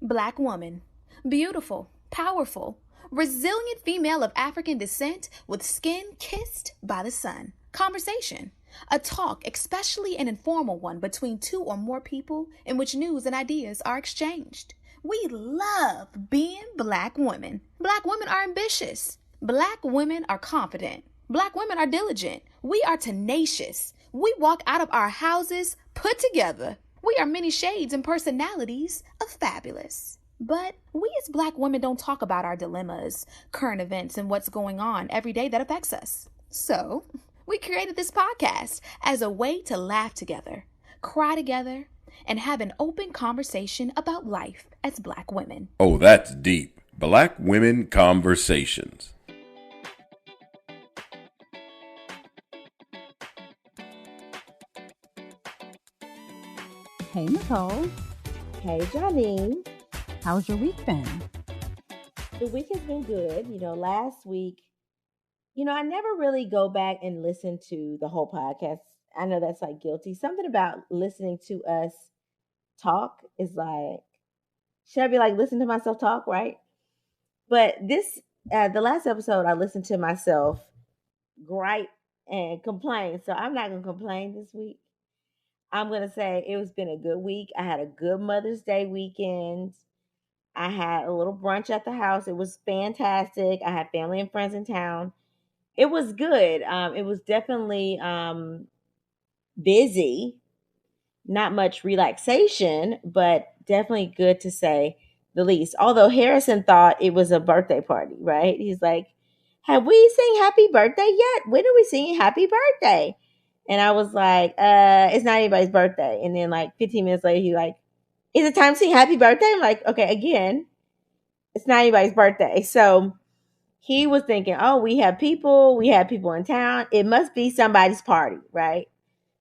Black woman. Beautiful, powerful, resilient female of African descent with skin kissed by the sun. Conversation. A talk, especially an informal one between two or more people in which news and ideas are exchanged. We love being Black women. Black women are ambitious. Black women are confident. Black women are diligent. We are tenacious. We walk out of our houses put together. We are many shades and personalities of fabulous. But we as Black women don't talk about our dilemmas, current events, and what's going on every day that affects us. So, we created this podcast as a way to laugh together, cry together, and have an open conversation about life as Black women. Oh, that's deep. Black Women Conversations. Hey, Nicole. Hey, Janine. How's your week been? The week has been good. Last week, I never really go back and listen to the whole podcast. I know that's like guilty. Something about listening to us talk is like, should I be like listening to myself talk, right? But the last episode, I listened to myself gripe and complain. So I'm not going to complain this week. I'm going to say it's been a good week. I had a good Mother's Day weekend. I had a little brunch at the house. It was fantastic. I had family and friends in town. It was good. It was definitely busy. Not much relaxation, but definitely good to say the least. Although Harrison thought it was a birthday party, right? He's like, have we sing happy birthday yet? When are we singing happy birthday? And I was like, it's not anybody's birthday. And then like 15 minutes later, he's like, is it time to sing happy birthday? I'm like, okay, again, it's not anybody's birthday. So he was thinking, oh, we have people in town. It must be somebody's party, right?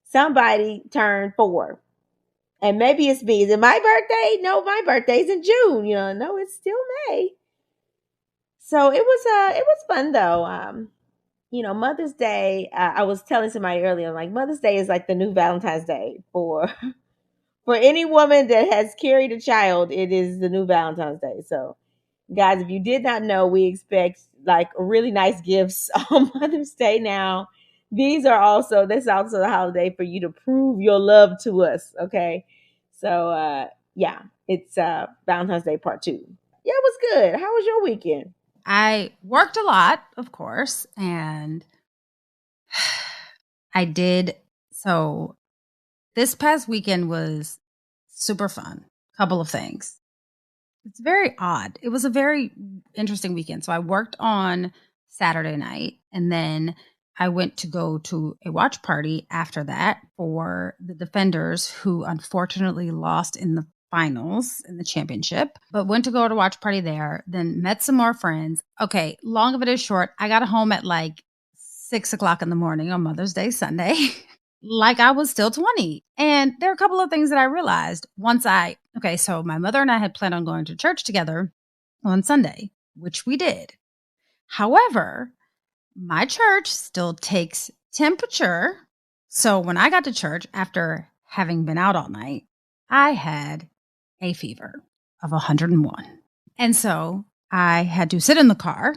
Somebody turned 4. And maybe it's me. Is it my birthday? No, my birthday's in June. No, it's still May. So it was fun though. Mother's Day, I was telling somebody earlier, like Mother's Day is like the new Valentine's Day for any woman that has carried a child. It is the new Valentine's Day. So guys, if you did not know, we expect like really nice gifts on Mother's Day now. This is also the holiday for you to prove your love to us. Okay. So, it's Valentine's Day part 2. Yeah, it was good. How was your weekend? I worked a lot, of course, and I did. So this past weekend was super fun. Couple of things. It's very odd. It was a very interesting weekend. So I worked on Saturday night, and then I went to go to a watch party after that for the Defenders, who unfortunately lost in the finals in the championship, but went to go to watch party there, then met some more friends. Okay, long of it is short, I got home at like 6 o'clock in the morning on Mother's Day Sunday, like I was still 20. And there are a couple of things that I realized so my mother and I had planned on going to church together on Sunday, which we did. However, my church still takes temperature. So when I got to church after having been out all night, I had a fever of 101. And so I had to sit in the car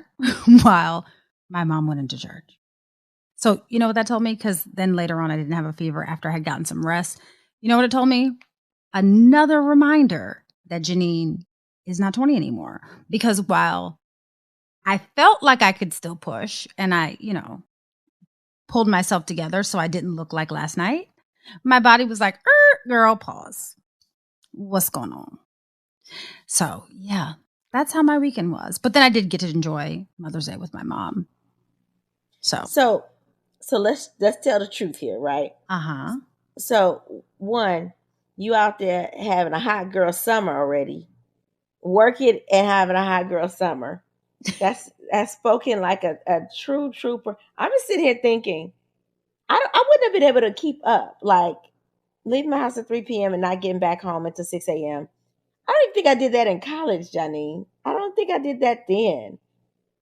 while my mom went into church. So you know what that told me? Because then later on, I didn't have a fever after I had gotten some rest. You know what it told me? Another reminder that Janine is not 20 anymore. Because while I felt like I could still push and I, pulled myself together so I didn't look like last night, my body was like, girl, pause. What's going on? So, yeah, that's how my weekend was. But then I did get to enjoy Mother's Day with my mom. So let's tell the truth here, right? Uh-huh. So, one, you out there having a hot girl summer already. Working and having a hot girl summer. That's spoken like a true trooper. I'm just sitting here thinking, I wouldn't have been able to keep up. Like, leaving my house at 3 p.m. and not getting back home until 6 a.m. I don't even think I did that in college, Janine. I don't think I did that then.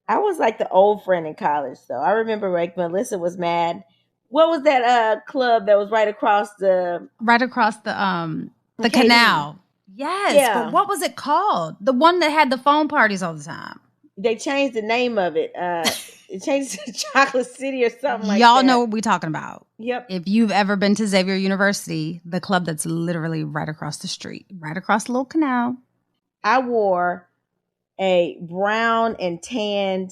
I was like the old friend in college, though. I remember like Melissa was mad. What was that club that was right across the canal? Yes, but Yeah. what was it called? The one that had the phone parties all the time. They changed the name of it. It changed to Chocolate City or something like Y'all that. know what we're talking about. Yep. If you've ever been to Xavier University, the club that's literally right across the street, right across the little canal. I wore a brown and tan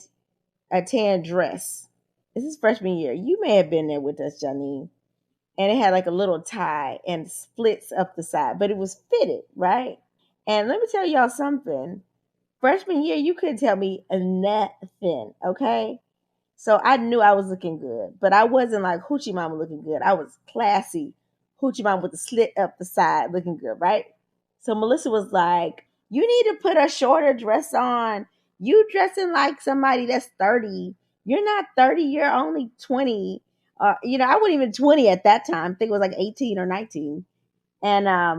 dress. This is freshman year. You may have been there with us, Janine. And it had like a little tie and splits up the side, but it was fitted, right? And let me tell y'all something. Freshman year, you couldn't tell me nothing, okay? So I knew I was looking good, but I wasn't like Hoochie Mama looking good. I was classy Hoochie Mama with the slit up the side looking good, right? So Melissa was like, you need to put a shorter dress on. You dressing like somebody that's 30. You're not 30, you're only 20. I wasn't even 20 at that time. I think it was like 18 or 19. And I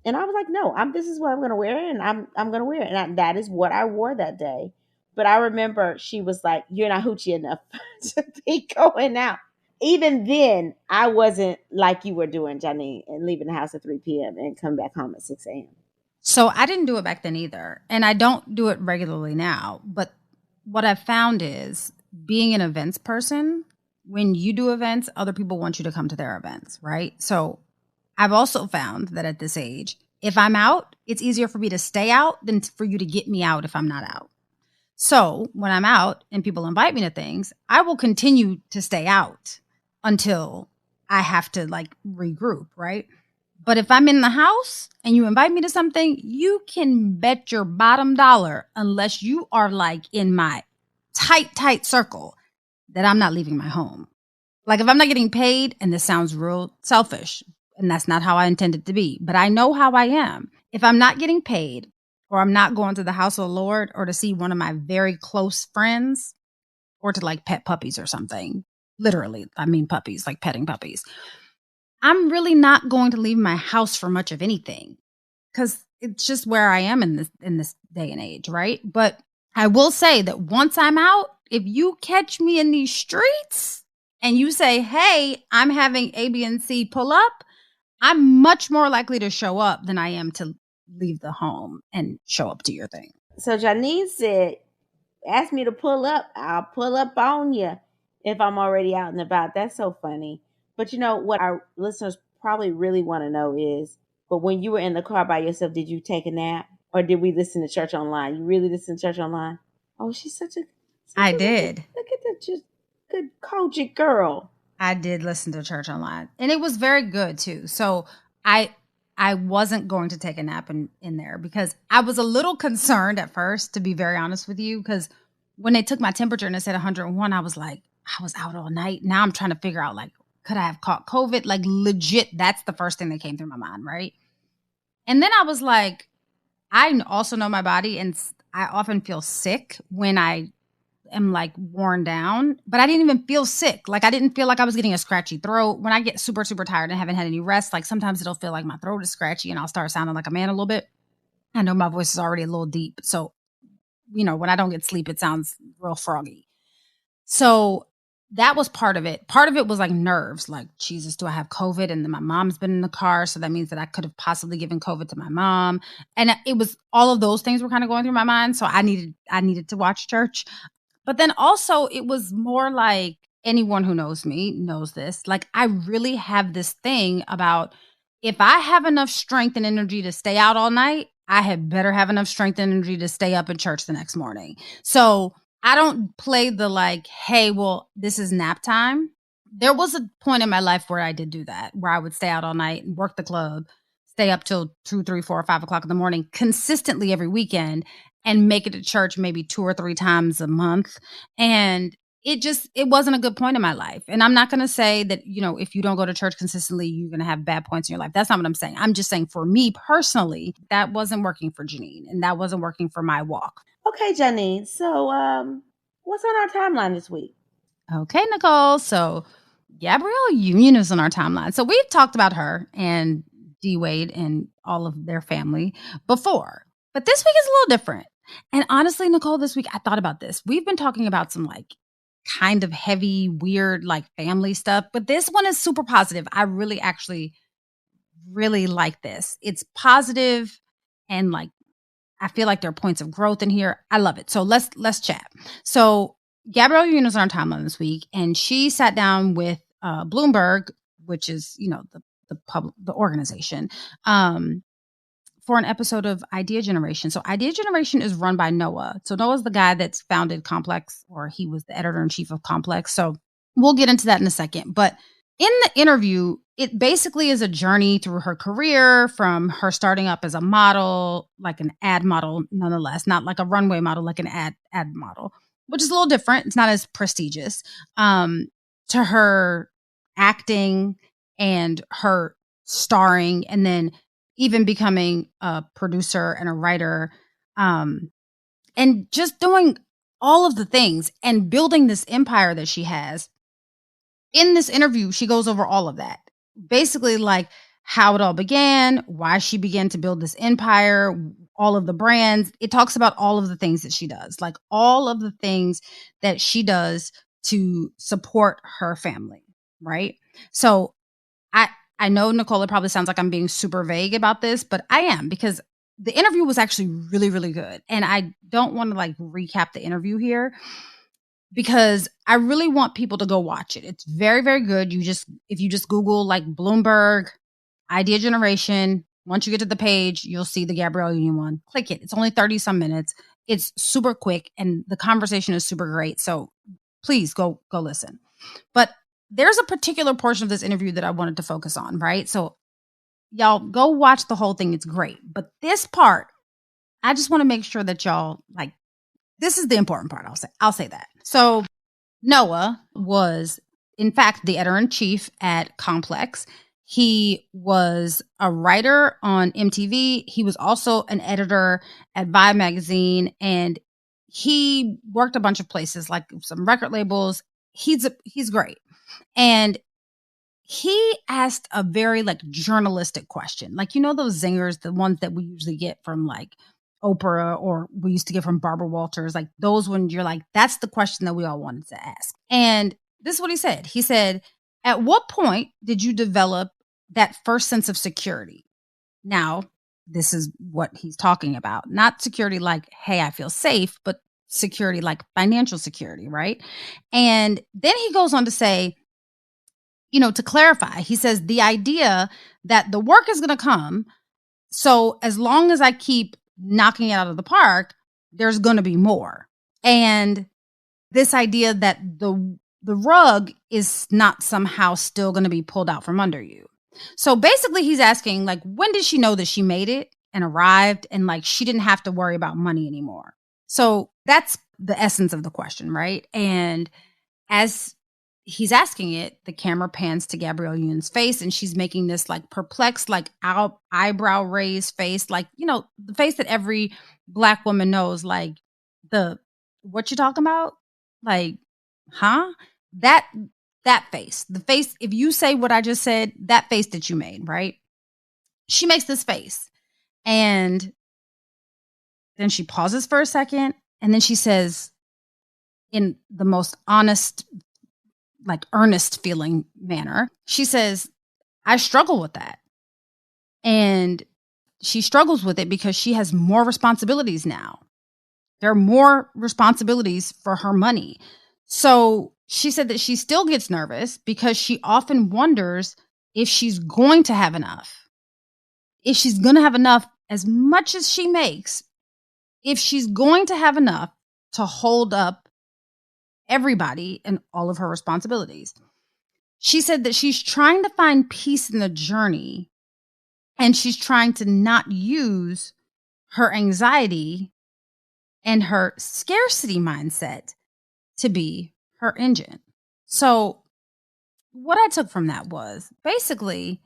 was like, no, this is what I'm gonna wear, and I'm gonna wear it. And that is what I wore that day. But I remember she was like, you're not hoochie enough to be going out. Even then, I wasn't like you were doing, Janine, and leaving the house at 3 p.m. and come back home at 6 a.m. So I didn't do it back then either. And I don't do it regularly now. But what I've found is being an events person, when you do events, other people want you to come to their events, right? So I've also found that at this age, if I'm out, it's easier for me to stay out than for you to get me out if I'm not out. So when I'm out and people invite me to things, I will continue to stay out until I have to like regroup, right? But if I'm in the house and you invite me to something, you can bet your bottom dollar, unless you are like in my tight circle, that I'm not leaving my home. Like if I'm not getting paid, and this sounds real selfish, and that's not how I intend it to be, but I know how I am. If I'm not getting paid, or I'm not going to the house of the Lord, or to see one of my very close friends, or to like pet puppies or something, literally, I mean puppies, like petting puppies, I'm really not going to leave my house for much of anything, because it's just where I am in this day and age, right? But I will say that once I'm out, if you catch me in these streets and you say, hey, I'm having A, B, and C pull up, I'm much more likely to show up than I am to leave the home and show up to your thing. So Janine said, ask me to pull up. I'll pull up on you if I'm already out and about. That's so funny. But you know what our listeners probably really want to know is, but when you were in the car by yourself, did you take a nap? Or did we listen to church online? You really listen to church online? Oh, she's such a I did. Look at that, just good Kojic girl. I did listen to church online, and it was very good too. So I wasn't going to take a nap in there, because I was a little concerned at first, to be very honest with you, because when they took my temperature and it said 101, I was like, I was out all night. Now I'm trying to figure out, like, could I have caught COVID? Like legit, that's the first thing that came through my mind, right? And then I was like, I also know my body, and I often feel sick when I am like worn down, but I didn't even feel sick. Like I didn't feel like I was getting a scratchy throat. When I get super tired and haven't had any rest, like sometimes it'll feel like my throat is scratchy and I'll start sounding like a man a little bit. I know my voice is already a little deep. So, when I don't get sleep, it sounds real froggy. So that was part of it. Part of it was like nerves, like, Jesus, do I have COVID? And then my mom's been in the car. So that means that I could have possibly given COVID to my mom. And it was all of those things were kind of going through my mind. So I needed to watch church. But then also it was more like, anyone who knows me knows this. Like I really have this thing about, if I have enough strength and energy to stay out all night, I had better have enough strength and energy to stay up in church the next morning. So I don't play the like, hey, well, this is nap time. There was a point in my life where I did do that, where I would stay out all night and work the club, stay up till 2, 3, 4, or 5 o'clock in the morning consistently every weekend, and make it to church maybe 2 or 3 times a month. And it wasn't a good point in my life. And I'm not going to say that, if you don't go to church consistently, you're going to have bad points in your life. That's not what I'm saying. I'm just saying, for me personally, that wasn't working for Janine, and that wasn't working for my walk. Okay, Janine. So what's on our timeline this week? Okay, Nicole. So Gabrielle Union is on our timeline. So we've talked about her and D Wade and all of their family before, but this week is a little different. And honestly, Nicole, this week I thought about this. We've been talking about some like kind of heavy, weird, like family stuff, but this one is super positive. I really actually really like this. It's positive and like I feel like there are points of growth in here. I love it. So let's chat. So Gabrielle Union was on our timeline this week, and she sat down with Bloomberg, which is the organization, for an episode of Idea Generation. So Idea Generation is run by Noah. So Noah's the guy that's founded Complex, or he was the editor-in-chief of Complex. So we'll get into that in a second. But in the interview, it basically is a journey through her career, from her starting up as a model, like an ad model, nonetheless, not like a runway model, like an ad model, which is a little different. It's not as prestigious, to her acting and her starring, and then even becoming a producer and a writer, and just doing all of the things and building this empire that she has. In this interview, she goes over all of that. Basically, like how it all began, why she began to build this empire, all of the brands. It talks about all of the things that she does, like all of the things that she does to support her family, right? So I know, Nicole, it probably sounds like I'm being super vague about this, but I am, because the interview was actually really, really good. And I don't want to like recap the interview here, because I really want people to go watch it. It's very, very good. If you just Google like Bloomberg Idea Generation, once you get to the page, you'll see the Gabrielle Union one. Click it. It's only 30 some minutes. It's super quick and the conversation is super great. So please go listen. But there's a particular portion of this interview that I wanted to focus on, right? So y'all go watch the whole thing. It's great. But this part, I just want to make sure that y'all like, this is the important part. I'll say that. So Noah was, in fact, the editor-in-chief at Complex. He was a writer on MTV. He was also an editor at Vibe magazine, and he worked a bunch of places, like some record labels. He's great. And he asked a very like journalistic question. Like, those zingers, the ones that we usually get from like Oprah, or we used to get from Barbara Walters, like those ones you're like, that's the question that we all wanted to ask. And this is what he said. He said, at what point did you develop that first sense of security? Now, this is what he's talking about. Not security like, hey, I feel safe, but security like financial security, right? And then he goes on to say, to clarify, he says the idea that the work is going to come. So as long as I keep knocking it out of the park, there's going to be more. And this idea that the rug is not somehow still going to be pulled out from under you. So basically he's asking, like, when did she know that she made it and arrived and like she didn't have to worry about money anymore? So that's the essence of the question, right? And as he's asking it, the camera pans to Gabrielle Union's face, and she's making this like perplexed, like eyebrow raised face, like, the face that every Black woman knows, like what you talking about? Like, huh? That face, the face, if you say what I just said, that face that you made, right? She makes this face, and then she pauses for a second, and then she says, in the most honest, like earnest feeling manner, she says, I struggle with that. And she struggles with it because she has more responsibilities now. There are more responsibilities for her money. So she said that she still gets nervous because she often wonders if she's going to have enough. If she's going to have enough, as much as she makes, if she's going to have enough to hold up everybody and all of her responsibilities. She said that she's trying to find peace in the journey, and she's trying to not use her anxiety and her scarcity mindset to be her engine. So what I took from that was basically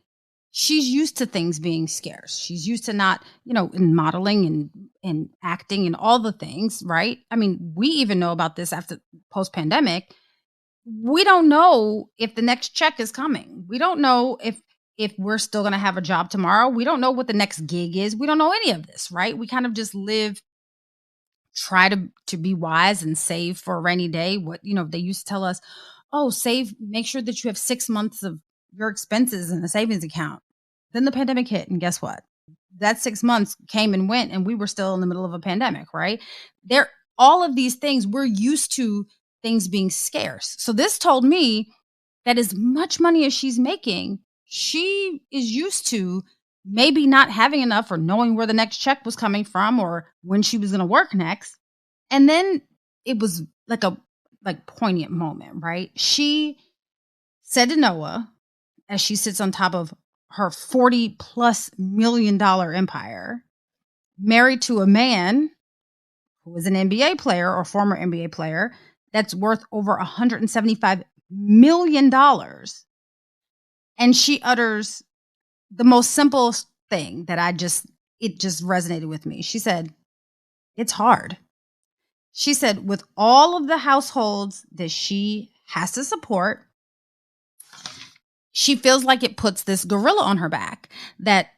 she's used to things being scarce. She's used to not, in modeling and acting and all the things, right? I mean, we even know about this after post-pandemic. We don't know if the next check is coming. We don't know if we're still going to have a job tomorrow. We don't know what the next gig is. We don't know any of this, right? We kind of just live, try to be wise and save for a rainy day. What, they used to tell us, oh, save, make sure that you have 6 months of your expenses in a savings account. Then the pandemic hit, and guess what? That 6 months came and went, and we were still in the middle of a pandemic, right? All of these things, we're used to things being scarce. So this told me that as much money as she's making, she is used to maybe not having enough or knowing where the next check was coming from or when she was going to work next. And then it was like a poignant moment, right? She said to Noah, as she sits on top of her $40+ million empire, married to a man who is an NBA player or former NBA player that's worth over $175 million. And she utters the most simple thing that it just resonated with me. She said, "It's hard." She said, with all of the households that she has to support, she feels like it puts this gorilla on her back that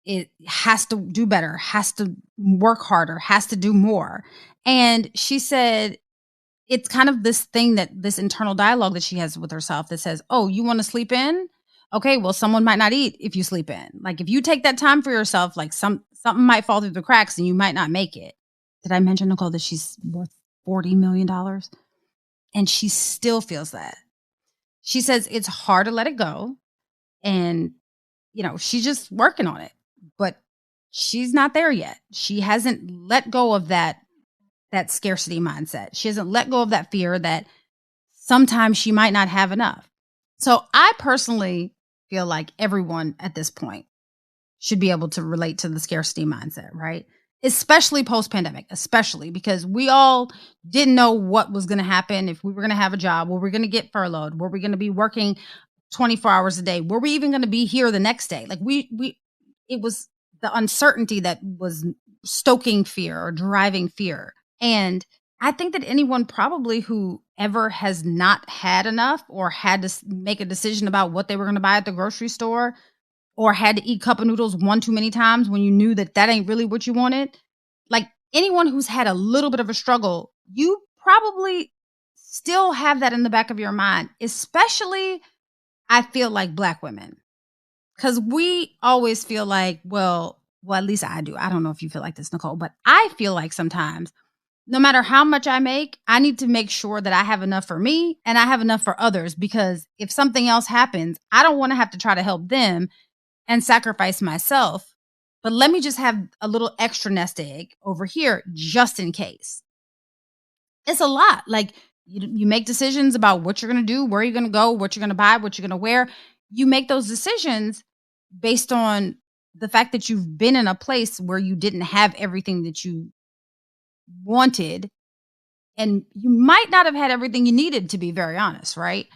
it has to do better, has to work harder, has to do more. And she said, it's kind of this internal dialogue that she has with herself that says, oh, you want to sleep in? Okay, well, someone might not eat if you sleep in. Like if you take that time for yourself, like something might fall through the cracks and you might not make it. Did I mention, Nicole, that she's worth $40 million? And she still feels that. She says it's hard to let it go. And, she's just working on it. But she's not there yet. She hasn't let go of that scarcity mindset. She hasn't let go of that fear that sometimes she might not have enough. So I personally feel like everyone at this point should be able to relate to the scarcity mindset, right? Especially post-pandemic, especially because we all didn't know what was going to happen, if we were going to have a job, were we going to get furloughed, were we going to be working 24 hours a day, were we even going to be here the next day? Like it was the uncertainty that was stoking fear or driving fear. And I think that anyone probably who ever has not had enough or had to make a decision about what they were going to buy at the grocery store or had to eat cup of noodles one too many times when you knew that ain't really what you wanted, like anyone who's had a little bit of a struggle, you probably still have that in the back of your mind, especially I feel like Black women. Because we always feel like, well, at least I do. I don't know if you feel like this, Nicole, but I feel like sometimes no matter how much I make, I need to make sure that I have enough for me and I have enough for others, because if something else happens, I don't want to have to try to help them and sacrifice myself. But let me just have a little extra nest egg over here just in case. It's a lot. Like you make decisions about what you're going to do, where you're going to go, what you're going to buy, what you're going to wear. You make those decisions based on the fact that you've been in a place where you didn't have everything that you wanted, and you might not have had everything you needed, to be very honest, right?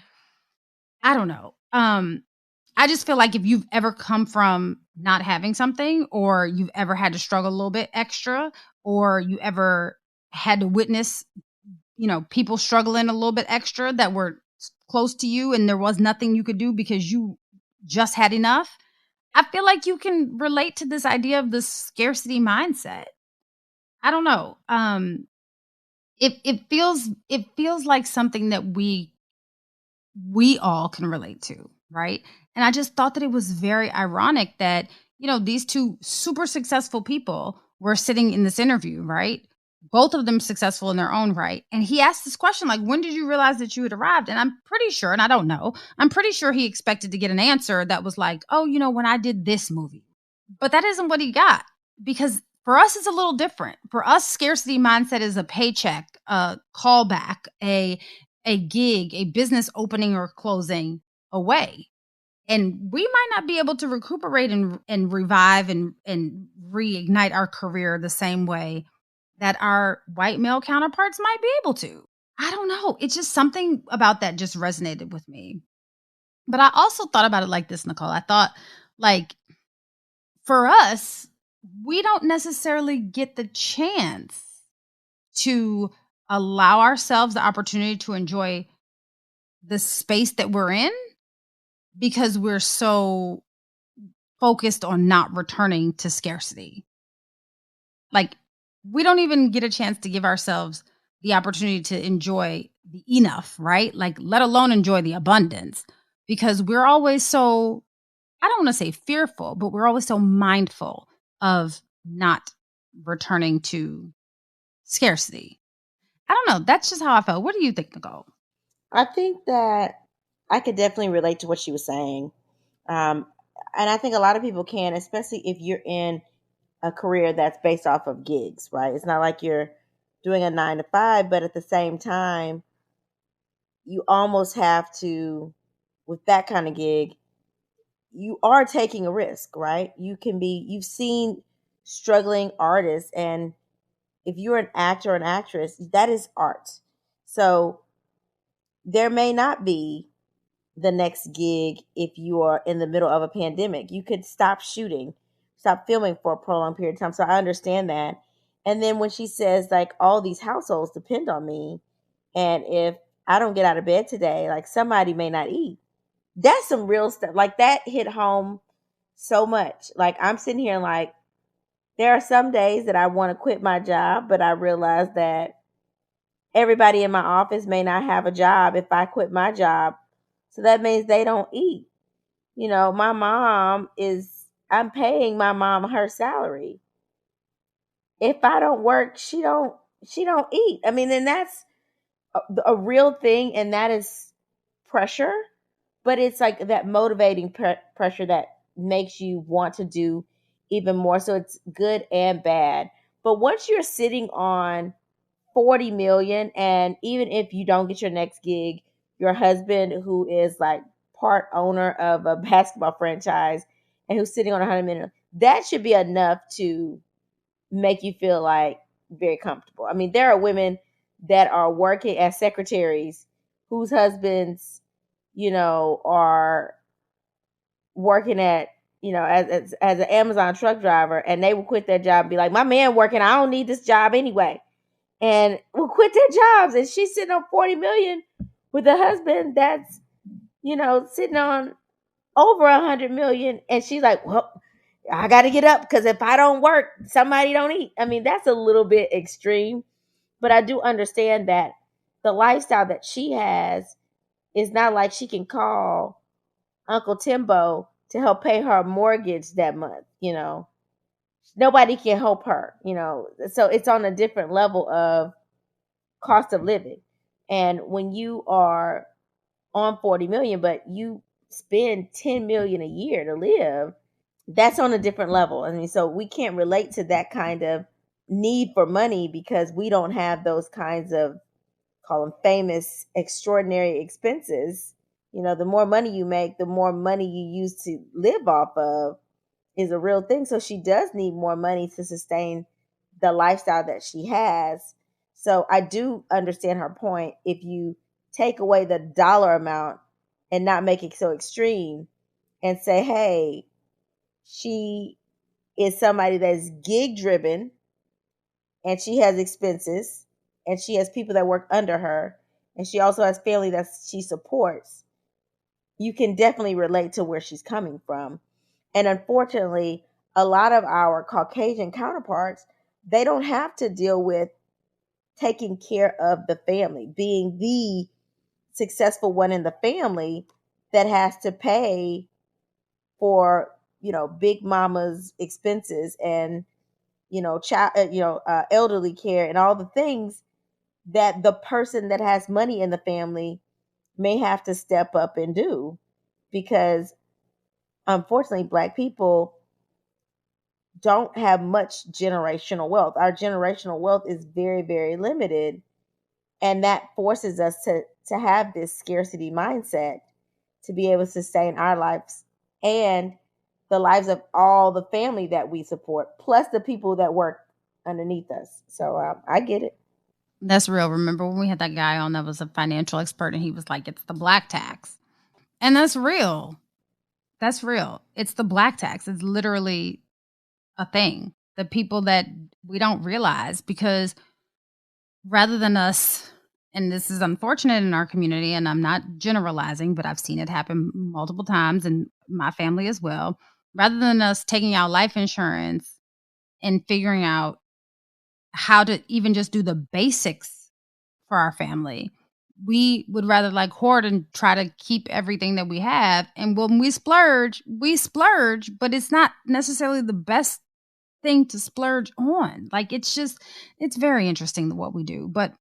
I don't know. I just feel like if you've ever come from not having something, or you've ever had to struggle a little bit extra, or you ever had to witness, people struggling a little bit extra that were close to you and there was nothing you could do because you just had enough, I feel like you can relate to this idea of the scarcity mindset. I don't know. It feels like something that we all can relate to, right? And I just thought that it was very ironic that, these two super successful people were sitting in this interview, right? Both of them successful in their own right. And he asked this question, like, when did you realize that you had arrived? And I'm pretty sure, and I don't know, I'm pretty sure he expected to get an answer that was like, oh, when I did this movie. But that isn't what he got, because for us, it's a little different. For us, scarcity mindset is a paycheck, a callback, a gig, a business opening or closing away. And we might not be able to recuperate and revive and reignite our career the same way that our white male counterparts might be able to. I don't know. It's just something about that just resonated with me. But I also thought about it like this, Nicole. I thought, like, for us, we don't necessarily get the chance to allow ourselves the opportunity to enjoy the space that we're in because we're so focused on not returning to scarcity. Like, we don't even get a chance to give ourselves the opportunity to enjoy the enough, right? Like, let alone enjoy the abundance, because we're always so I don't want to say fearful, but we're always so mindful of not returning to scarcity. I don't know. That's just how I felt. What do you think, Nicole? I think that I could definitely relate to what she was saying. Um, and I think a lot of people can, especially if you're in a career that's based off of gigs, right? It's not like you're doing a 9 to 5, but at the same time, you almost have to, with that kind of gig, you are taking a risk, right? You've seen struggling artists, and if you're an actor or an actress, that is art. So there may not be the next gig if you are in the middle of a pandemic. You could stop shooting, stop filming for a prolonged period of time. So I understand that. And then when she says, like, all these households depend on me, and if I don't get out of bed today, like, somebody may not eat. That's some real stuff. Like, that hit home so much. Like, I'm sitting here like, there are some days that I want to quit my job, but I realize that everybody in my office may not have a job if I quit my job. So that means they don't eat. You know, I'm paying my mom her salary. If I don't work, she don't eat. I mean, then that's a real thing, and that is pressure, but it's like that motivating pressure that makes you want to do even more. So it's good and bad. But once you're sitting on 40 million, and even if you don't get your next gig, your husband, who is like part owner of a basketball franchise and who's sitting on 100 million, that should be enough to make you feel like very comfortable. I mean, there are women that are working as secretaries whose husbands, are working at, as an Amazon truck driver, and they will quit their job and be like, my man working, I don't need this job anyway. And will quit their jobs. And she's sitting on 40 million with a husband that's, sitting on over 100 million. And she's like, well, I got to get up because if I don't work, somebody don't eat. I mean, that's a little bit extreme, but I do understand that the lifestyle that she has is not like she can call Uncle Timbo to help pay her mortgage that month. Nobody can help her, so it's on a different level of cost of living. And when you are on 40 million, but you spend 10 million a year to live, that's on a different level. I mean, so we can't relate to that kind of need for money because we don't have those kinds of, call them famous, extraordinary expenses. The more money you make, the more money you use to live off of is a real thing. So she does need more money to sustain the lifestyle that she has. So I do understand her point. If you take away the dollar amount and not make it so extreme and say, hey, she is somebody that's gig driven and she has expenses and she has people that work under her and she also has family that she supports, you can definitely relate to where she's coming from. And unfortunately, a lot of our Caucasian counterparts, they don't have to deal with taking care of the family, being the successful one in the family that has to pay for, big mama's expenses and, child, elderly care and all the things that the person that has money in the family may have to step up and do, because unfortunately, Black people don't have much generational wealth. Our generational wealth is very, very limited. And that forces us to have this scarcity mindset to be able to sustain our lives and the lives of all the family that we support, plus the people that work underneath us. So I get it. That's real. Remember when we had that guy on that was a financial expert and he was like, it's the black tax. And that's real. That's real. It's the black tax. It's literally a thing. The people that we don't realize, because rather than us, and this is unfortunate in our community, and I'm not generalizing, but I've seen it happen multiple times in my family as well. Rather than us taking out life insurance and figuring out how to even just do the basics for our family, we would rather like hoard and try to keep everything that we have. And when we splurge, but it's not necessarily the best thing to splurge on. Like, it's very interesting what we do. But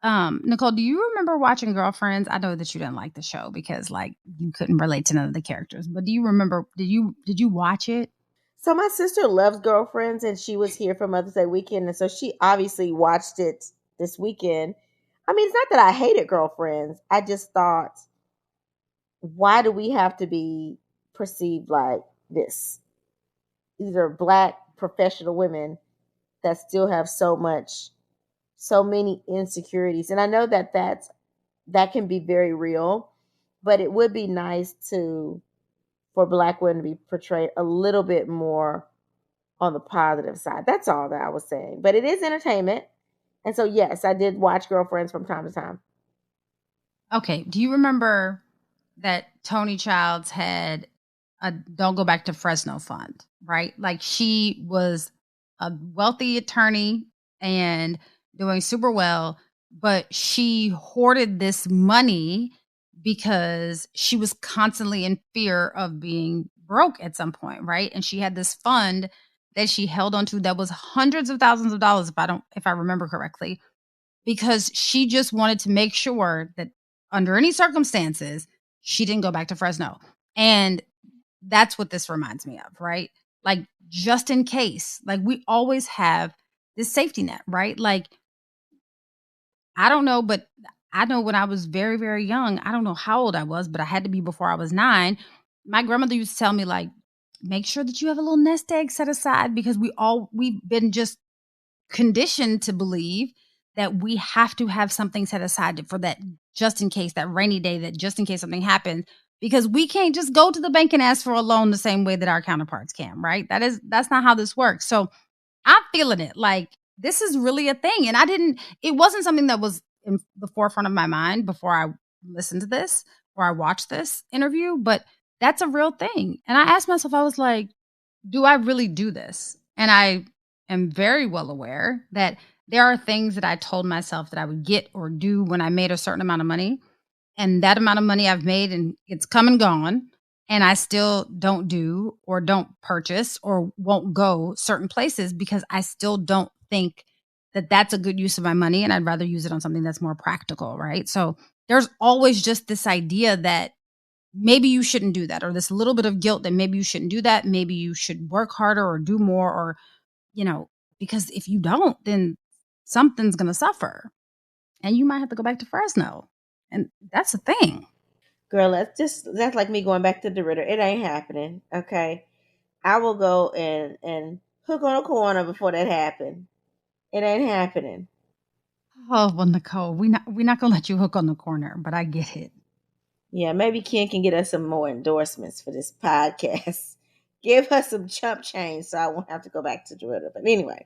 Nicole, do you remember watching Girlfriends? I know that you didn't like the show because like you couldn't relate to none of the characters, but do you remember, did you watch it? So my sister loves Girlfriends, and she was here for Mother's Day weekend, and so she obviously watched it this weekend. I mean, it's not that I hated Girlfriends. I just thought, why do we have to be perceived like this? These are Black professional women that still have so many insecurities. And I know that that can be very real, but it would be nice for Black women to be portrayed a little bit more on the positive side. That's all that I was saying. But it is entertainment. And so, yes, I did watch Girlfriends from time to time. Okay. Do you remember that Tony Childs had a Don't Go Back to Fresno fund, right? Like, she was a wealthy attorney and doing super well, but she hoarded this money because she was constantly in fear of being broke at some point, right? And she had this fund that she held onto that was hundreds of thousands of dollars, if I remember correctly, because she just wanted to make sure that under any circumstances, she didn't go back to Fresno. And that's what this reminds me of, right? Like, just in case, like, we always have this safety net, right? Like, I don't know, but I know when I was very, very young, I don't know how old I was, but I had to be before I was 9. My grandmother used to tell me, like, make sure that you have a little nest egg set aside, because we've been just conditioned to believe that we have to have something set aside for that, just in case, that rainy day, that just in case something happens, because we can't just go to the bank and ask for a loan the same way that our counterparts can, right? That's not how this works. So I'm feeling it. Like, this is really a thing. And it wasn't something that was in the forefront of my mind before I listened to this or I watched this interview, but that's a real thing. And I asked myself, I was like, do I really do this? And I am very well aware that there are things that I told myself that I would get or do when I made a certain amount of money. And that amount of money I've made, and it's come and gone, and I still don't do or don't purchase or won't go certain places because I still don't think that that's a good use of my money, and I'd rather use it on something that's more practical, right? So there's always just this idea that maybe you shouldn't do that, or this little bit of guilt that maybe you shouldn't do that. Maybe you should work harder or do more, or, because if you don't, then something's going to suffer and you might have to go back to Fresno. And that's the thing. Girl, that's like me going back to the Ritter. It ain't happening. Okay. I will go and hook on a corner before that happen. It ain't happening. Oh, well, Nicole, we're not going to let you hook on the corner, but I get it. Yeah, maybe Ken can get us some more endorsements for this podcast. Give us some chump change so I won't have to go back to the Ritter. But anyway,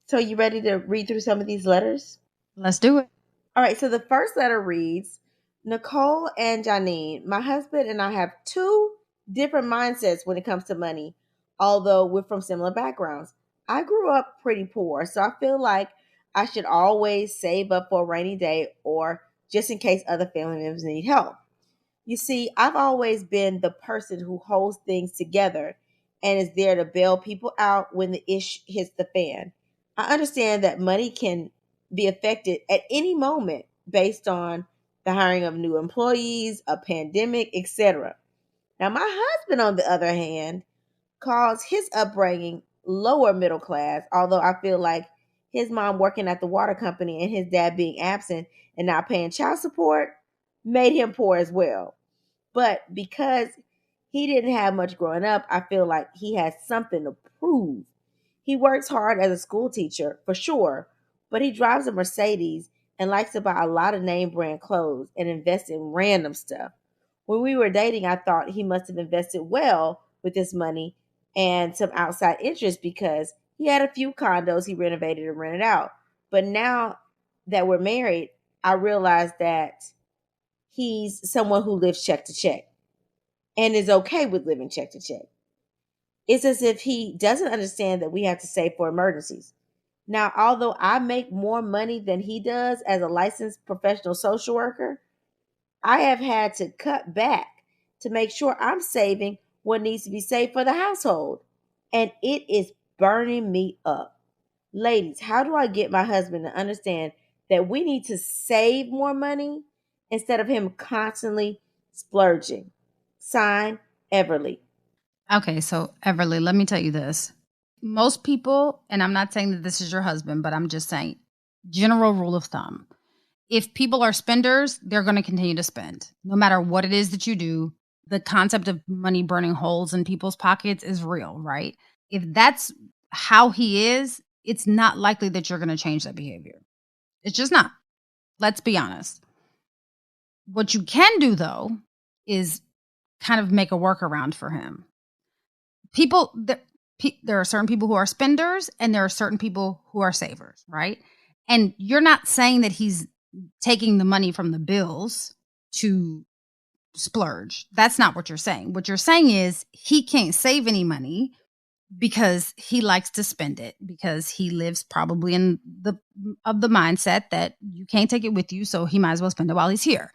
so you ready to read through some of these letters? Let's do it. All right, so the first letter reads, Nicole and Janine, my husband and I have 2 different mindsets when it comes to money, although we're from similar backgrounds. I grew up pretty poor, so I feel like I should always save up for a rainy day or just in case other family members need help. You see, I've always been the person who holds things together and is there to bail people out when the ish hits the fan. I understand that money can be affected at any moment based on the hiring of new employees, a pandemic, etc. Now, my husband, on the other hand, calls his upbringing lower middle class, although I feel like his mom working at the water company and his dad being absent and not paying child support made him poor as well. But because he didn't have much growing up, I feel like he has something to prove. He works hard as a school teacher, for sure, but he drives a Mercedes and likes to buy a lot of name brand clothes and invest in random stuff. When we were dating, I thought he must have invested well with his money and some outside interest because he had a few condos he renovated and rented out. But now that we're married, I realize that he's someone who lives check to check and is okay with living check to check. It's as if he doesn't understand that we have to save for emergencies. Now, although I make more money than he does as a licensed professional social worker, I have had to cut back to make sure I'm saving what needs to be saved for the household. And it is burning me up. Ladies, how do I get my husband to understand that we need to save more money instead of him constantly splurging? Sign, Everly. Okay, so Everly, let me tell you this. Most people, and I'm not saying that this is your husband, but I'm just saying, general rule of thumb. If people are spenders, they're going to continue to spend. No matter what it is that you do, the concept of money burning holes in people's pockets is real, right? If that's how he is, it's not likely that you're going to change that behavior. It's just not. Let's be honest. What you can do, though, is kind of make a workaround for him. There are certain people who are spenders and there are certain people who are savers, right? And you're not saying that he's taking the money from the bills to splurge. That's not what you're saying. What you're saying is he can't save any money because he likes to spend it, because he lives probably in the mindset that you can't take it with you, so he might as well spend it while he's here,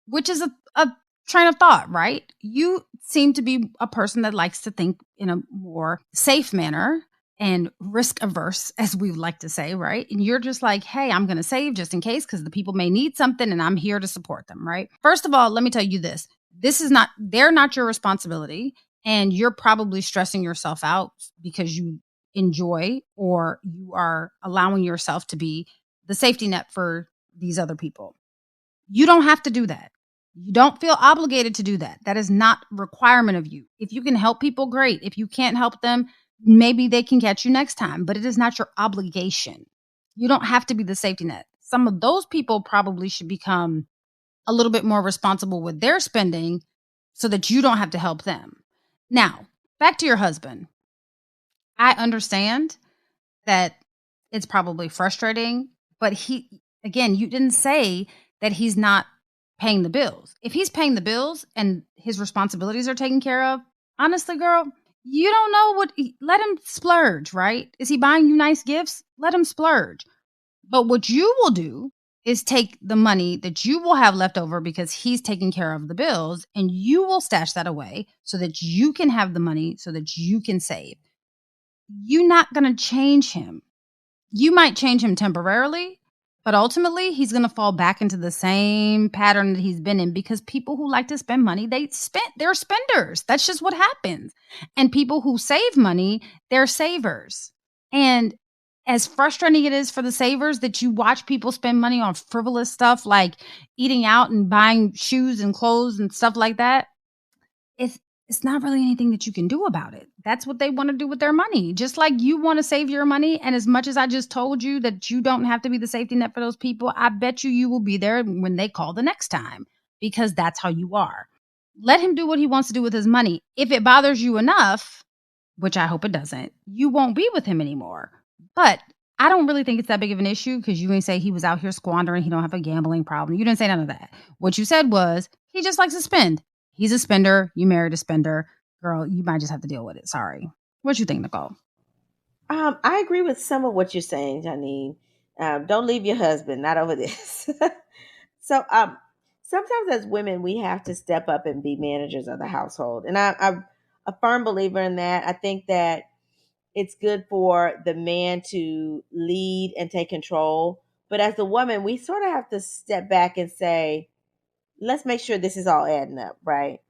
which is a train of thought, right? You seem to be a person that likes to think in a more safe manner and risk averse, as we would like to say, right? And you're just like, hey, I'm going to save just in case because the people may need something and I'm here to support them, right? First of all, let me tell you this. They're not your responsibility. And you're probably stressing yourself out because you enjoy or you are allowing yourself to be the safety net for these other people. You don't have to do that. You don't feel obligated to do that. That is not a requirement of you. If you can help people, great. If you can't help them, maybe they can catch you next time, but it is not your obligation. You don't have to be the safety net. Some of those people probably should become a little bit more responsible with their spending so that you don't have to help them. Now, back to your husband. I understand that it's probably frustrating, but again, you didn't say that he's not paying the bills. If he's paying the bills and his responsibilities are taken care of, honestly, girl, you don't know let him splurge, right? Is he buying you nice gifts? Let him splurge. But what you will do is take the money that you will have left over because he's taking care of the bills and you will stash that away so that you can have the money so that you can save. You're not going to change him. You might change him temporarily, but ultimately he's going to fall back into the same pattern that he's been in because people who like to spend money, they're spenders. That's just what happens. And people who save money, they're savers. And as frustrating it is for the savers that you watch people spend money on frivolous stuff like eating out and buying shoes and clothes and stuff like that, it's not really anything that you can do about it. That's what they want to do with their money. Just like you want to save your money. And as much as I just told you that you don't have to be the safety net for those people, I bet you will be there when they call the next time because that's how you are. Let him do what he wants to do with his money. If it bothers you enough, which I hope it doesn't, you won't be with him anymore. But I don't really think it's that big of an issue because you ain't say he was out here squandering. He don't have a gambling problem. You didn't say none of that. What you said was he just likes to spend. He's a spender. You married a spender. Girl, you might just have to deal with it. Sorry. What you think, Nicole? I agree with some of what you're saying, Janine. Don't leave your husband, not over this. So sometimes as women, we have to step up and be managers of the household. And I'm a firm believer in that. I think that it's good for the man to lead and take control. But as a woman, we sort of have to step back and say, let's make sure this is all adding up, right?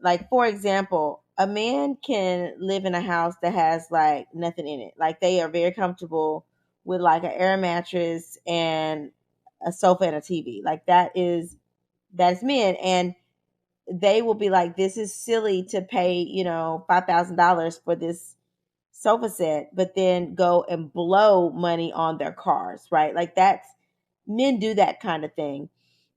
Like, for example, a man can live in a house that has like nothing in it. Like they are very comfortable with like an air mattress and a sofa and a TV. Like that's men. And they will be like, this is silly to pay, $5,000 for this sofa set, but then go and blow money on their cars, right? Like men do that kind of thing.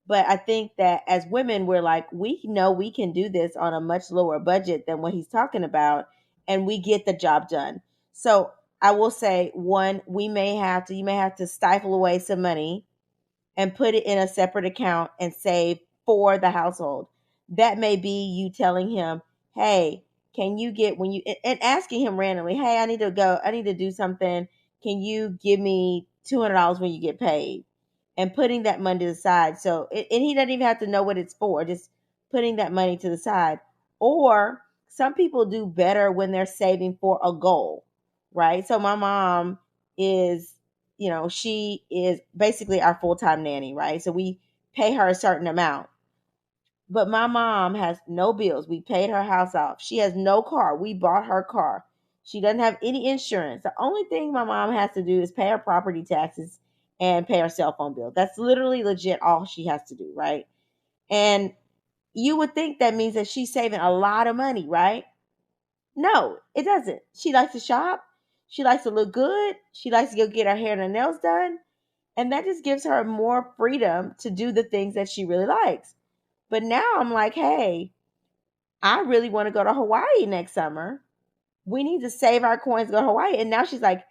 But I think that as women, we're like, we know we can do this on a much lower budget than what he's talking about, and we get the job done. So I will say, one, you may have to stifle away some money and put it in a separate account and save for the household. That may be you telling him, hey, can you get and asking him randomly, hey, I need to do something. Can you give me $200 when you get paid? and putting that money to the side. So, and he doesn't even have to know what it's for, just putting that money to the side. Or some people do better when they're saving for a goal, right? So my mom is, she is basically our full-time nanny, right? So we pay her a certain amount. But my mom has no bills. We paid her house off. She has no car. We bought her car. She doesn't have any insurance. The only thing my mom has to do is pay her property taxes and pay her cell phone bill. That's literally legit all she has to do, right? And you would think that means that she's saving a lot of money, right? No, it doesn't. She likes to shop. She likes to look good. She likes to go get her hair and her nails done. And that just gives her more freedom to do the things that she really likes. But now I'm like, hey, I really want to go to Hawaii next summer. We need to save our coins to go to Hawaii. And now she's like,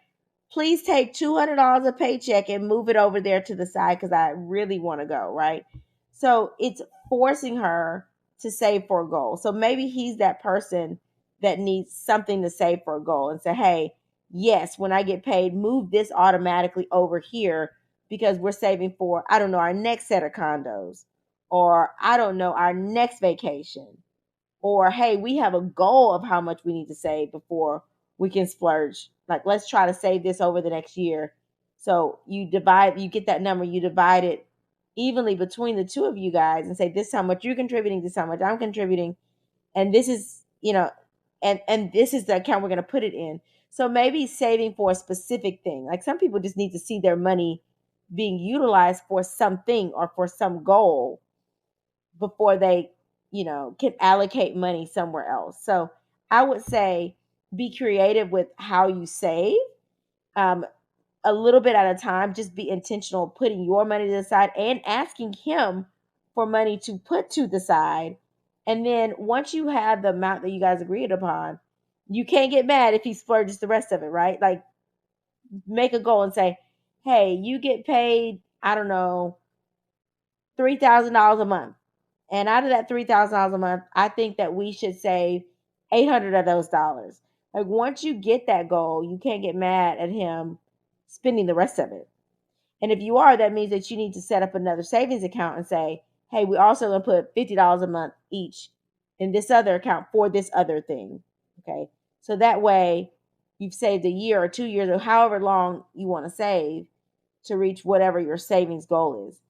please take $200 a paycheck and move it over there to the side because I really want to go, right? So it's forcing her to save for a goal. So maybe he's that person that needs something to save for a goal and say, hey, yes, when I get paid, move this automatically over here because we're saving for, I don't know, our next set of condos, or I don't know, our next vacation. Or, hey, we have a goal of how much we need to save before we can splurge. Like, let's try to save this over the next year. So you get that number, you divide it evenly between the two of you guys and say, this is how much you're contributing, this is how much I'm contributing. And this is, and this is the account we're going to put it in. So maybe saving for a specific thing. Like some people just need to see their money being utilized for something or for some goal before they can allocate money somewhere else. So I would say be creative with how you save, a little bit at a time. Just be intentional, putting your money to the side and asking him for money to put to the side. And then once you have the amount that you guys agreed upon, you can't get mad if he splurges the rest of it, right? Like make a goal and say, hey, you get paid, I don't know, $3,000 a month. And out of that $3,000 a month, I think that we should save 800 of those dollars. Like once you get that goal, you can't get mad at him spending the rest of it. And if you are, that means that you need to set up another savings account and say, hey, we're also going to put $50 a month each in this other account for this other thing. Okay. So that way you've saved a year or 2 years or however long you want to save to reach whatever your savings goal is.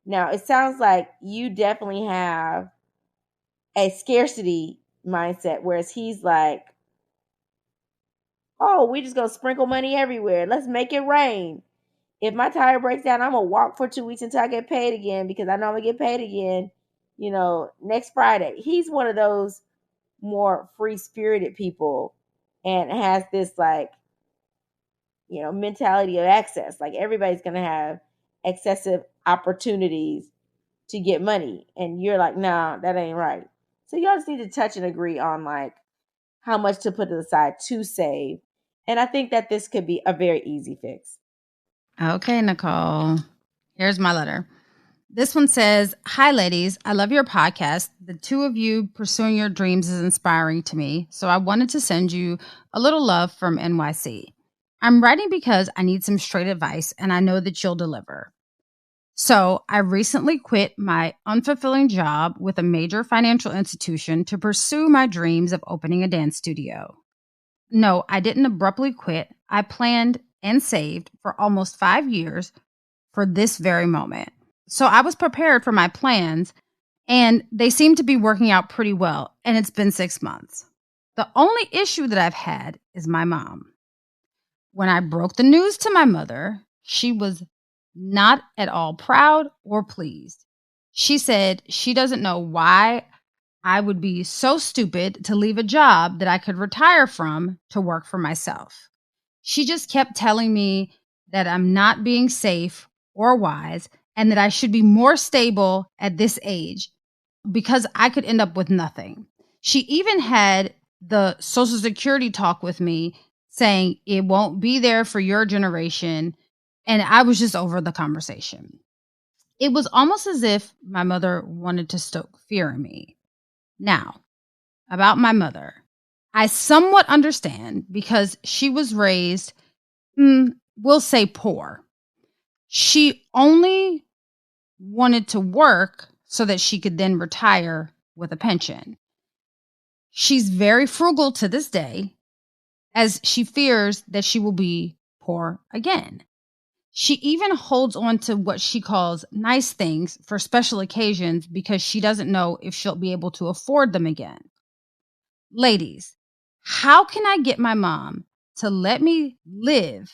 Now, it sounds like you definitely have a scarcity mindset, whereas he's like, oh, we just going to sprinkle money everywhere. Let's make it rain. If my tire breaks down, I'm going to walk for 2 weeks until I get paid again because I know I'm going to get paid again, next Friday. He's one of those more free-spirited people and has this mentality of access. Like everybody's going to have excessive opportunities to get money. And you're like, nah, that ain't right. So y'all just need to touch and agree on how much to put to the side to save. And I think that this could be a very easy fix. Okay, Nicole. Here's my letter. This one says, hi, ladies. I love your podcast. The two of you pursuing your dreams is inspiring to me. So I wanted to send you a little love from NYC. I'm writing because I need some straight advice and I know that you'll deliver. So I recently quit my unfulfilling job with a major financial institution to pursue my dreams of opening a dance studio. No, I didn't abruptly quit. I planned and saved for almost 5 years for this very moment. So I was prepared for my plans and they seem to be working out pretty well. And it's been 6 months. The only issue that I've had is my mom. When I broke the news to my mother, she was not at all proud or pleased. She said she doesn't know why I would be so stupid to leave a job that I could retire from to work for myself. She just kept telling me that I'm not being safe or wise and that I should be more stable at this age because I could end up with nothing. She even had the Social Security talk with me saying it won't be there for your generation. And I was just over the conversation. It was almost as if my mother wanted to stoke fear in me. Now, about my mother, I somewhat understand because she was raised, we'll say poor. She only wanted to work so that she could then retire with a pension. She's very frugal to this day, as she fears that she will be poor again. She even holds on to what she calls nice things for special occasions because she doesn't know if she'll be able to afford them again. Ladies, how can I get my mom to let me live?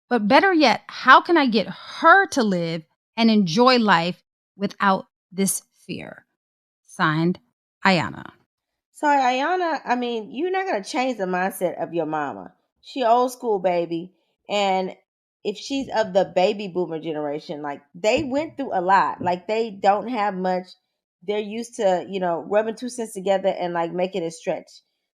But better yet, how can I get her to live and enjoy life without this fear? Signed, Ayana. So Ayana, I mean, you're not gonna change the mindset of your mama. She old school, baby. And if she's of the baby boomer generation, like they went through a lot. Like they don't have much. They're used to, rubbing 2 cents together and like making it stretch.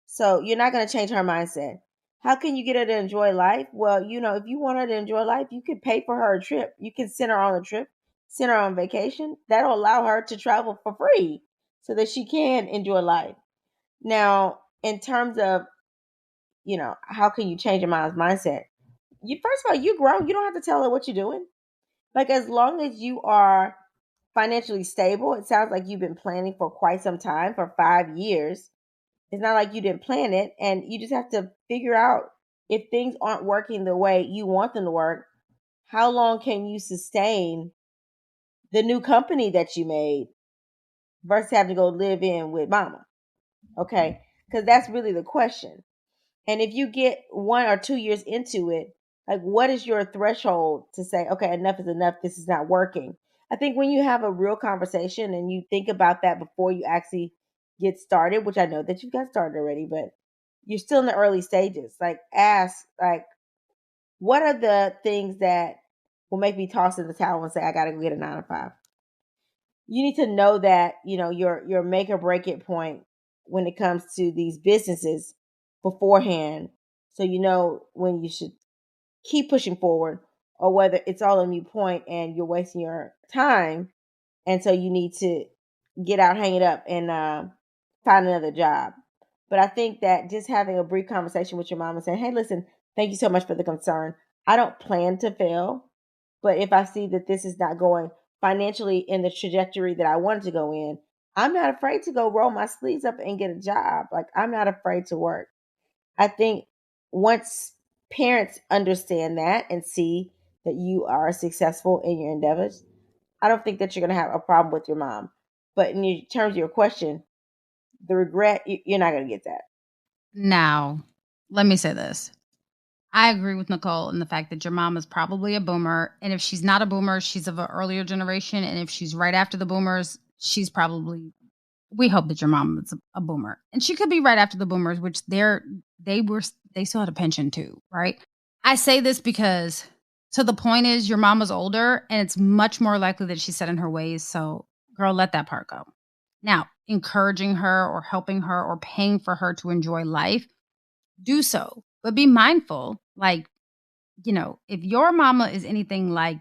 So you're not gonna change her mindset. How can you get her to enjoy life? Well, if you want her to enjoy life, you can pay for her a trip. You can send her on a trip, send her on vacation. That'll allow her to travel for free so that she can enjoy life. Now, in terms of, how can you change your mom's mindset? You first of all, you grown. You don't have to tell her what you're doing. Like as long as you are financially stable, it sounds like you've been planning for quite some time, for 5 years. It's not like you didn't plan it, and you just have to figure out if things aren't working the way you want them to work, how long can you sustain the new company that you made versus having to go live in with mama? Okay. Because that's really the question. And if you get 1 or 2 years into it, like what is your threshold to say, okay, enough is enough, this is not working? I think when you have a real conversation and you think about that before you actually get started, which I know that you've got started already, but you're still in the early stages, like ask, like, what are the things that will make me toss in the towel and say, I got to go get a 9 to 5? You need to know that, your make or break it point when it comes to these businesses beforehand. So you know when you should keep pushing forward or whether it's all a moot point and you're wasting your time. And so you need to get out, hang it up, and find another job. But I think that just having a brief conversation with your mom and saying, hey, listen, thank you so much for the concern. I don't plan to fail, but if I see that this is not going financially in the trajectory that I wanted to go in, I'm not afraid to go roll my sleeves up and get a job. Like I'm not afraid to work. I think once parents understand that and see that you are successful in your endeavors, I don't think that you're going to have a problem with your mom. But in terms of your question, the regret, you're not going to get that. Now, let me say this. I agree with Nicole in the fact that your mom is probably a boomer. And if she's not a boomer, she's of an earlier generation. And if she's right after the boomers, she's probably, we hope that your mom is a boomer. And she could be right after the boomers, which they still had a pension too, right? I say this because so the point is your mom was older and it's much more likely that she's set in her ways. So girl, let that part go. Now, encouraging her or helping her or paying for her to enjoy life, do so. But be mindful, like, if your mama is anything like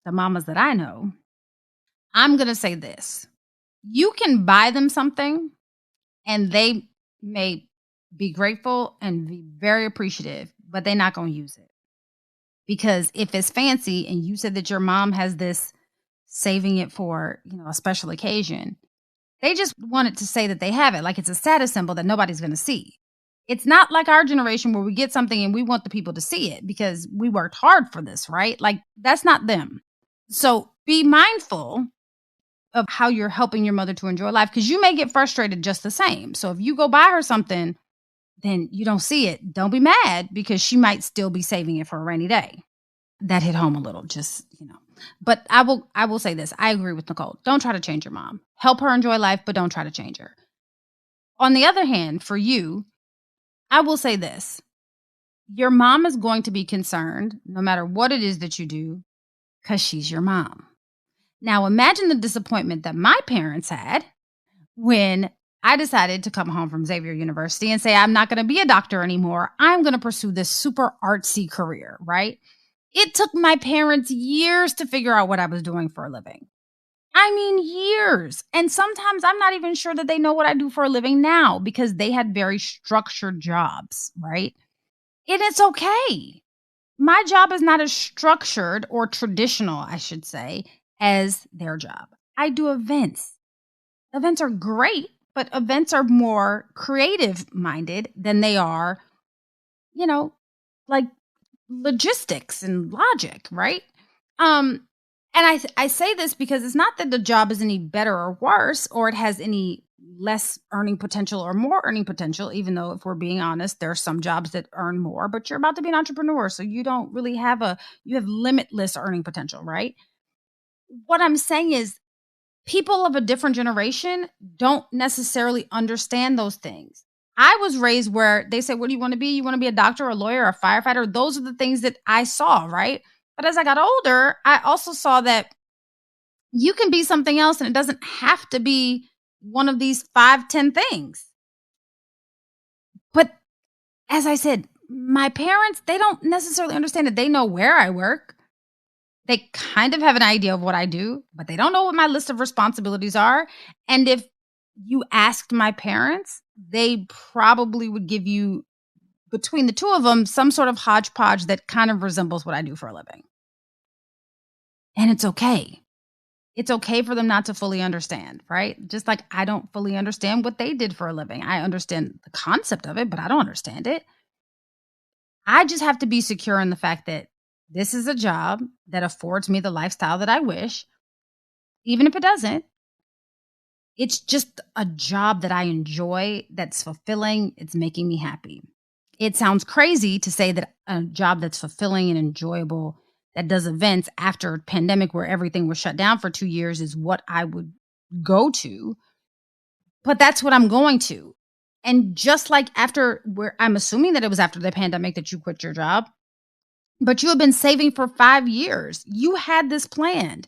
the mamas that I know, I'm going to say this. You can buy them something and they may be grateful and be very appreciative, but they're not going to use it. Because if it's fancy and you said that your mom has this saving it for, a special occasion, they just wanted to say that they have it. Like it's a status symbol that nobody's going to see. It's not like our generation where we get something and we want the people to see it because we worked hard for this, right? Like that's not them. So be mindful of how you're helping your mother to enjoy life because you may get frustrated just the same. So if you go buy her something, then you don't see it. Don't be mad because she might still be saving it for a rainy day. That hit home a little, just, But I will say this. I agree with Nicole. Don't try to change your mom. Help her enjoy life, but don't try to change her. On the other hand, for you, I will say this. Your mom is going to be concerned no matter what it is that you do because she's your mom. Now, imagine the disappointment that my parents had when I decided to come home from Xavier University and say, I'm not going to be a doctor anymore. I'm going to pursue this super artsy career, right? It took my parents years to figure out what I was doing for a living. I mean, years. And sometimes I'm not even sure that they know what I do for a living now because they had very structured jobs, right? And it's okay. My job is not as structured or traditional, I should say, as their job. I do events. Events are great, but events are more creative minded than they are, like logistics and logic, right? And I say this because it's not that the job is any better or worse, or it has any less earning potential or more earning potential, even though if we're being honest, there are some jobs that earn more, but you're about to be an entrepreneur. So you don't really you have limitless earning potential, right? What I'm saying is people of a different generation don't necessarily understand those things. I was raised where they said, what do you want to be? You want to be a doctor, a lawyer, a firefighter? Those are the things that I saw, right? But as I got older, I also saw that you can be something else and it doesn't have to be one of these 5, 10 things. But as I said, my parents, they don't necessarily understand it. They know where I work. They kind of have an idea of what I do, but they don't know what my list of responsibilities are. And if you asked my parents, they probably would give you, between the two of them, some sort of hodgepodge that kind of resembles what I do for a living. And it's okay. It's okay for them not to fully understand, right? Just like I don't fully understand what they did for a living. I understand the concept of it, but I don't understand it. I just have to be secure in the fact that this is a job that affords me the lifestyle that I wish. Even if it doesn't, it's just a job that I enjoy, that's fulfilling, it's making me happy. It sounds crazy to say that a job that's fulfilling and enjoyable, that does events after a pandemic where everything was shut down for 2 years, is what I would go to. But that's what I'm going to. And just like I'm assuming that it was after the pandemic that you quit your job, but you have been saving for 5 years. You had this planned.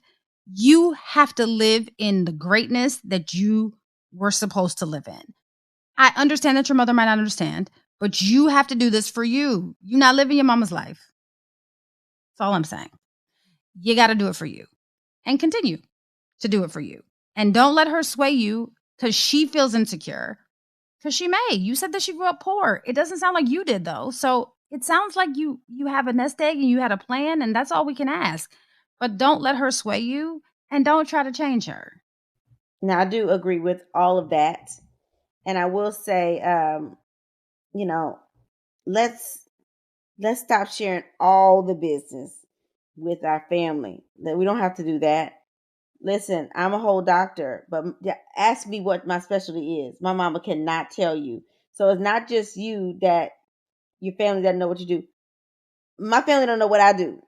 You have to live in the greatness that you were supposed to live in. I understand that your mother might not understand, but you have to do this for you. You're not living your mama's life. That's all I'm saying. You got to do it for you and continue to do it for you. And don't let her sway you because she feels insecure. Because she may. You said that she grew up poor. It doesn't sound like you did, though. So it sounds like you have a nest egg and you had a plan, and that's all we can ask. But don't let her sway you, and don't try to change her. Now, I do agree with all of that. And I will say, let's stop sharing all the business with our family. That we don't have to do that. Listen, I'm a whole doctor, but ask me what my specialty is. My mama cannot tell you. So it's not just you that your family doesn't know what you do. My family don't know what I do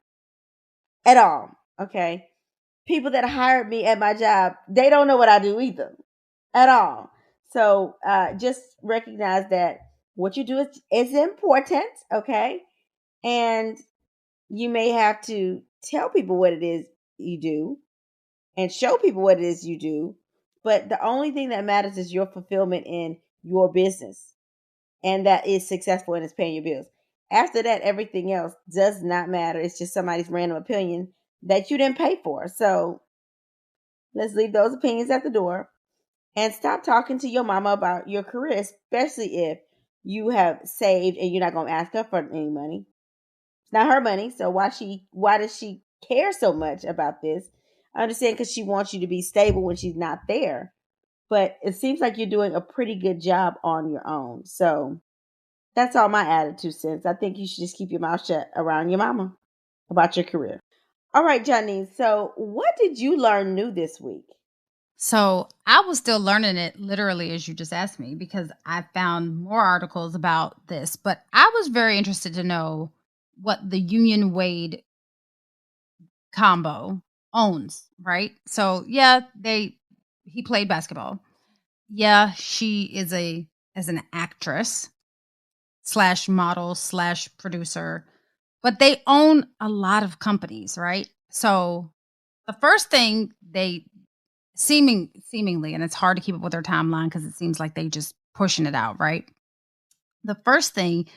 at all. Okay. People that hired me at my job, they don't know what I do either at all. So just recognize that what you do is important. Okay. And you may have to tell people what it is you do and show people what it is you do. But the only thing that matters is your fulfillment in your business. And that is successful and it's paying your bills. After that, everything else does not matter. It's just somebody's random opinion that you didn't pay for. So let's leave those opinions at the door and stop talking to your mama about your career, especially if you have saved and you're not going to ask her for any money. It's not her money. So why does she care so much about this? I understand because she wants you to be stable when she's not there. But it seems like you're doing a pretty good job on your own. So that's all my attitude since. I think you should just keep your mouth shut around your mama about your career. All right, Johnny. So what did you learn new this week? So I was still learning it literally as you just asked me, because I found more articles about this. But I was very interested to know what the Union Wade combo owns, right? So yeah, he played basketball. Yeah, she is as an actress / model / producer, but they own a lot of companies, right? So the first thing they seemingly, and it's hard to keep up with their timeline because it seems like they just pushing it out, right? The first thing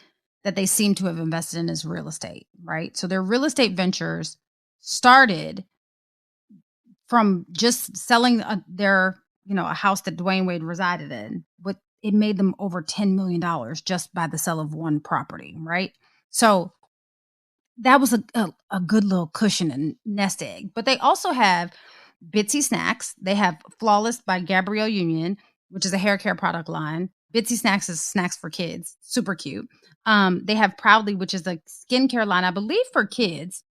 that they seem to have invested in is real estate, right? So their real estate ventures started from just selling a house that Dwayne Wade resided in, but it made them over $10 million just by the sale of one property, right? So that was a good little cushion and nest egg. But they also have Bitsy Snacks. They have Flawless by Gabrielle Union, which is a hair care product line. Bitsy Snacks is snacks for kids. Super cute. They have Proudly, which is a skincare line, I believe, for kids.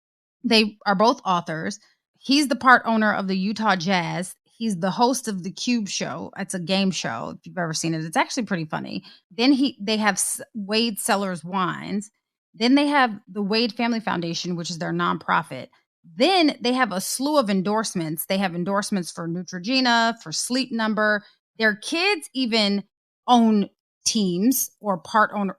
They are both authors. He's the part owner of the Utah Jazz. He's the host of the Cube Show. It's a game show. If you've ever seen it, it's actually pretty funny. Then they have Wade Sellers Wines. Then they have the Wade Family Foundation, which is their nonprofit. Then they have a slew of endorsements. They have endorsements for Neutrogena, for Sleep Number. Their kids even own teams or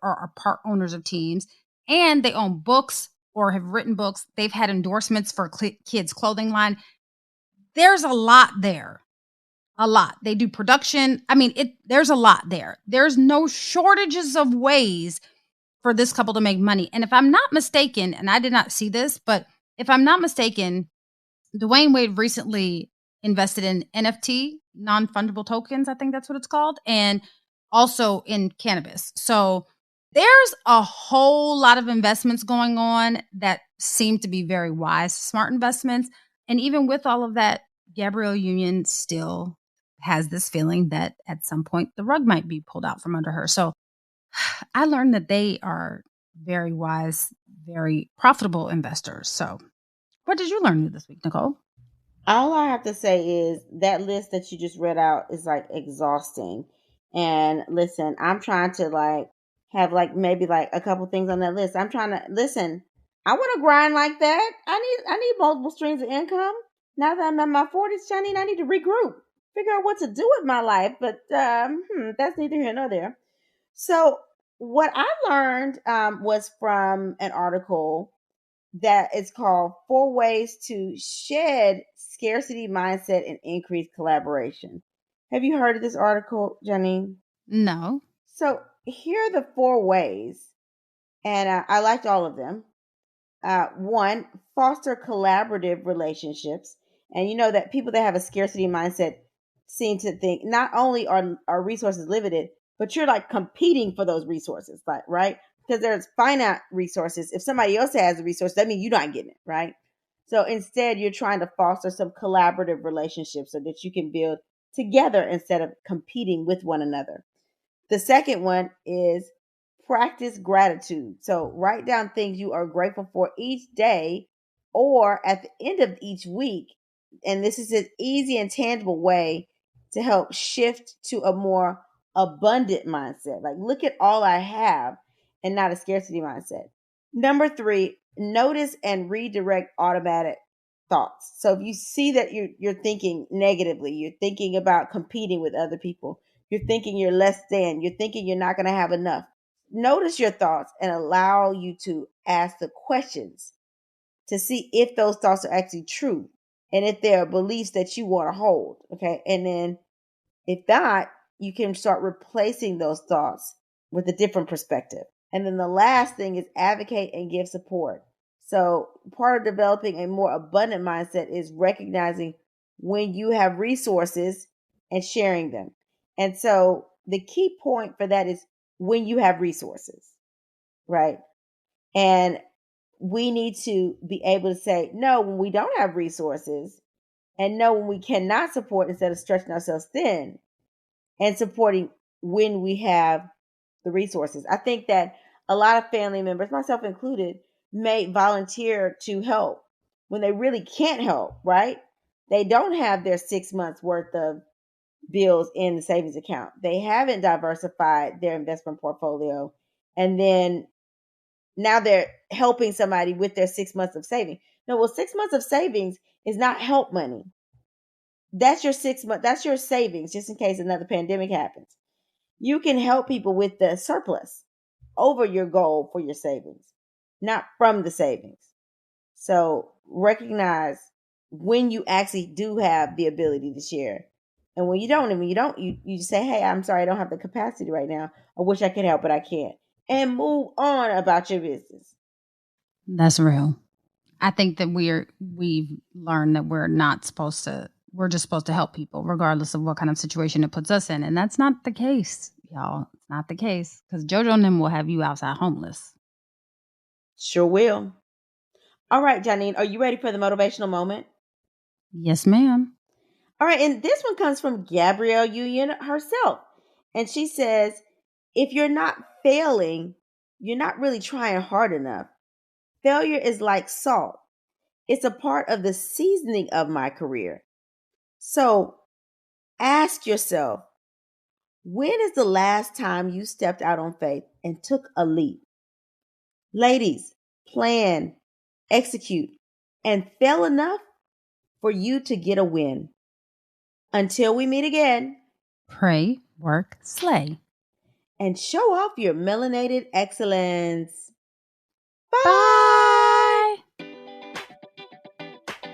are part owners of teams, and they own books or have written books. They've had endorsements for kids' clothing line. There's a lot there. A lot. They do production. I mean, there's a lot there. There's no shortages of ways for this couple to make money. And if I'm not mistaken, and I did not see this, but if I'm not mistaken, Dwayne Wade recently invested in NFT, non-fungible tokens, I think that's what it's called, and also in cannabis. So there's a whole lot of investments going on that seem to be very wise, smart investments. And even with all of that, Gabrielle Union still has this feeling that at some point the rug might be pulled out from under her. So I learned that they are very wise, very profitable investors. So what did you learn this week, Nicole? All I have to say is that list that you just read out is like exhausting. And listen, I'm trying to like have like maybe like a couple things on that list. I'm trying to listen. I want to grind like that. I need multiple streams of income. Now that I'm in my 40s, Janine, I need to regroup, figure out what to do with my life. But that's neither here nor there. So what I learned was from an article that is called 4 Ways to Shed Scarcity Mindset and Increase Collaboration. Have you heard of this article, Janine? No. So here are the 4 ways, and I liked all of them. 1, foster collaborative relationships. And you know that people that have a scarcity mindset seem to think not only are resources limited, but you're like competing for those resources, like, right? Because there's finite resources. If somebody else has a resource, that means you're not getting it, right? So instead, you're trying to foster some collaborative relationships so that you can build together instead of competing with one another. The second one is practice gratitude. So write down things you are grateful for each day or at the end of each week. And this is an easy and tangible way to help shift to a more abundant mindset. Like, look at all I have and not a scarcity mindset. Number 3, notice and redirect automatic thoughts. So if you see that you're thinking negatively, you're thinking about competing with other people, you're thinking you're less than, you're thinking you're not going to have enough. Notice your thoughts and allow you to ask the questions to see if those thoughts are actually true and if they are beliefs that you want to hold. Okay. And then if not, you can start replacing those thoughts with a different perspective. And then the last thing is advocate and give support. So part of developing a more abundant mindset is recognizing when you have resources and sharing them. And so the key point for that is when you have resources, right? And we need to be able to say no when we don't have resources and no when we cannot support instead of stretching ourselves thin, and supporting when we have the resources. I think that a lot of family members, myself included, may volunteer to help when they really can't help, right? They don't have their 6 months worth of bills in the savings account. They haven't diversified their investment portfolio. And then now they're helping somebody with their 6 months of saving. No, well, 6 months of savings is not help money. That's your 6 months, that's your savings just in case another pandemic happens. You can help people with the surplus over your goal for your savings, not from the savings. So recognize when you actually do have the ability to share. And when you don't, you say, hey, I'm sorry, I don't have the capacity right now. I wish I could help, but I can't. And move on about your business. That's real. I think that we've learned that we're just supposed to help people regardless of what kind of situation it puts us in. And that's not the case, y'all. It's not the case because JoJo and them will have you outside homeless. Sure will. All right, Janine, are you ready for the motivational moment? Yes, ma'am. All right, and this one comes from Gabrielle Union herself. And she says, if you're not failing, you're not really trying hard enough. Failure is like salt. It's a part of the seasoning of my career. So ask yourself, when is the last time you stepped out on faith and took a leap? Ladies, plan, execute, and fail enough for you to get a win. Until we meet again, Pray, work, slay. and show off your melanated excellence. Bye. Bye.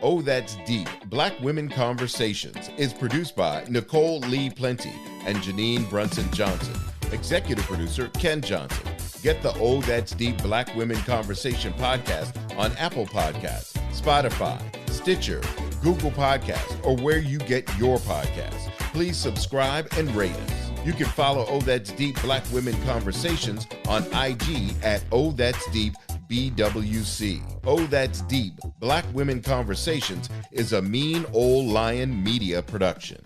Oh, That's Deep, Black Women Conversations is produced by Nicole Lee Plenty and Janine Brunson Johnson. Executive producer, Ken Johnson. Get the Oh, That's Deep Black Women Conversation podcast on Apple Podcasts, Spotify, Stitcher, Google Podcasts, or where you get your podcasts. Please subscribe and rate us. You can follow Oh, That's Deep Black Women Conversations on IG at Oh, That's Deep BWC. Oh, That's Deep Black Women Conversations is a Mean Old Lion Media production.